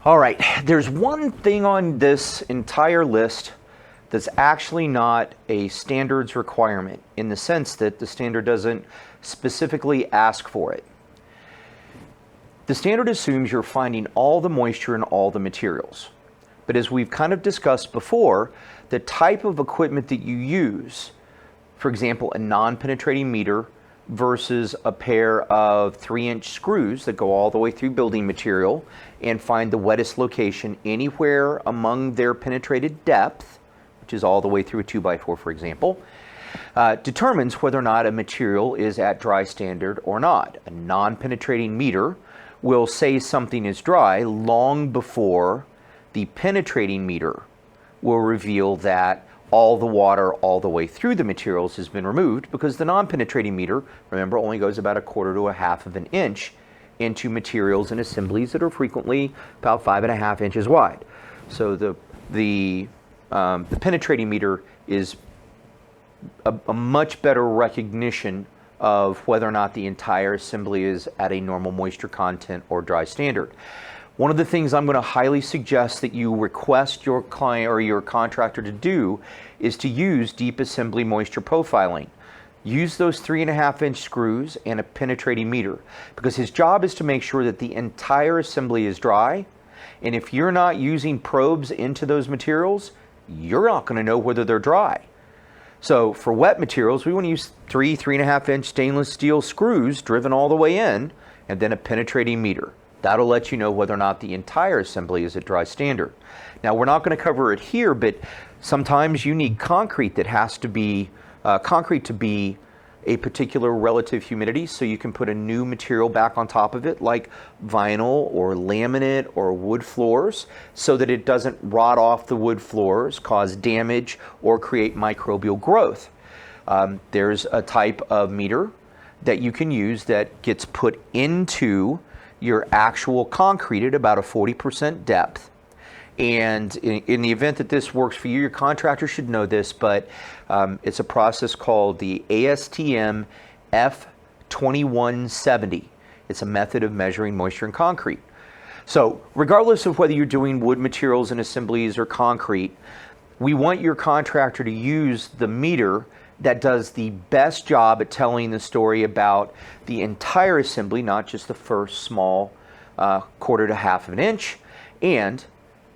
All right, there's one thing on this entire list that's actually not a standards requirement in the sense that the standard doesn't specifically ask for it. The standard assumes you're finding all the moisture in all the materials. But as we've kind of discussed before, the type of equipment that you use, for example, a non-penetrating meter versus a pair of 3-inch screws that go all the way through building material and find the wettest location anywhere among their penetrated depth, which is all the way through a 2x4, for example, determines whether or not a material is at dry standard or not. A non-penetrating meter will say something is dry long before the penetrating meter will reveal that all the water all the way through the materials has been removed, because the non-penetrating meter, remember, only goes about 1/4 to 1/2 of an inch into materials and assemblies that are frequently about 5.5 inches wide. So the penetrating meter is a much better recognition of whether or not the entire assembly is at a normal moisture content or dry standard. One of the things I'm going to highly suggest that you request your client or your contractor to do is to use deep assembly moisture profiling. Use those 3.5-inch screws and a penetrating meter, because his job is to make sure that the entire assembly is dry. And if you're not using probes into those materials, you're not going to know whether they're dry. So for wet materials, we want to use 3.5-inch stainless steel screws driven all the way in, and then a penetrating meter. That'll let you know whether or not the entire assembly is at dry standard. Now, we're not going to cover it here, but sometimes you need concrete that has to be, concrete to be a particular relative humidity, so you can put a new material back on top of it, like vinyl or laminate or wood floors, so that it doesn't rot off the wood floors, cause damage, or create microbial growth. There's a type of meter that you can use that gets put into your actual concrete at about a 40% depth. And in the event that this works for you, your contractor should know this, but it's a process called the ASTM F2170. It's a method of measuring moisture in concrete. So regardless of whether you're doing wood materials and assemblies or concrete, we want your contractor to use the meter that does the best job at telling the story about the entire assembly, not just the first small 1/4 to 1/2 of an inch. And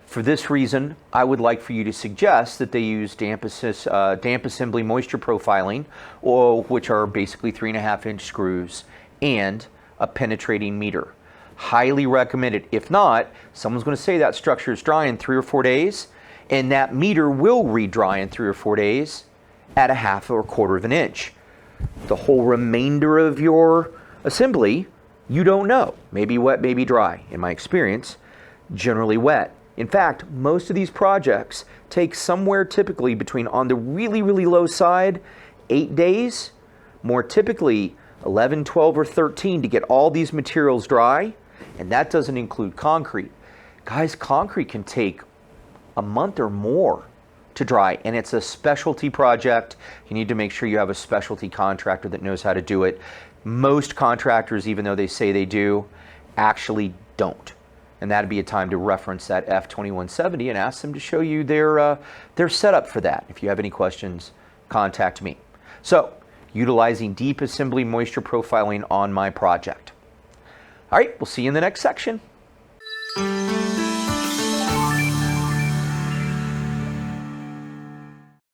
for this reason, I would like for you to suggest that they use damp assembly moisture profiling, or which are basically 3.5-inch screws, and a penetrating meter. Highly recommended. If not, someone's going to say that structure is dry in 3 or 4 days, and that meter will re-dry in 3 or 4 days at 1/2 or 1/4 of an inch. The whole remainder of your assembly, you don't know. Maybe wet, maybe dry. In my experience, generally wet. In fact, most of these projects take somewhere typically between, on the really, really low side, 8 days, more typically 11, 12, or 13 to get all these materials dry, and that doesn't include concrete. Guys, concrete can take a month or more to dry, and it's a specialty project. You need to make sure you have a specialty contractor that knows how to do it. Most contractors, even though they say they do, actually don't. And that'd be a time to reference that F2170 and ask them to show you their setup for that. If you have any questions, contact me. So, utilizing deep assembly moisture profiling on my project. All right, we'll see you in the next section.